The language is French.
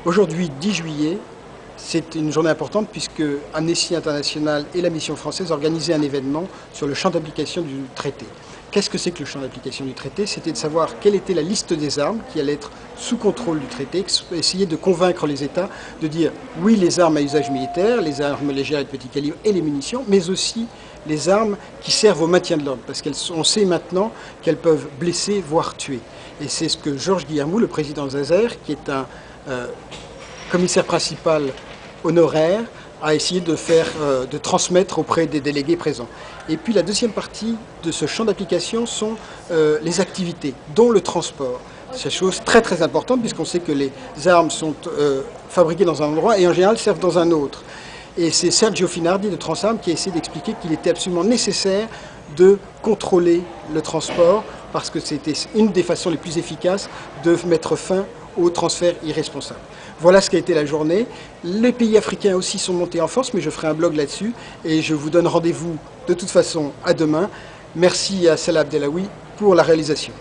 Aujourd'hui, 10 juillet, c'est une journée importante puisque Amnesty International et la mission française organisaient un événement sur le champ d'application du traité. Qu'est-ce que c'est que le champ d'application du traité? C'était de savoir quelle était la liste des armes qui allait être sous contrôle du traité, essayer de convaincre les États de dire oui, les armes à usage militaire, les armes légères et de petit calibre et les munitions, mais aussi les armes qui servent au maintien de l'ordre, parce qu'on sait maintenant qu'elles peuvent blesser, voire tuer. Et c'est ce que Georges Guillermou, le président Zazer, qui est un commissaire principal honoraire, a essayé de transmettre auprès des délégués présents. Et puis la deuxième partie de ce champ d'application sont les activités, dont le transport. C'est une chose très très importante puisqu'on sait que les armes sont fabriquées dans un endroit et en général servent dans un autre. Et c'est Sergio Finardi de Transarmes qui a essayé d'expliquer qu'il était absolument nécessaire de contrôler le transport parce que c'était une des façons les plus efficaces de mettre fin au transfert irresponsable. Voilà ce qu'a été la journée. Les pays africains aussi sont montés en force, mais je ferai un blog là-dessus et je vous donne rendez-vous de toute façon à demain. Merci à Salah Abdelawi pour la réalisation.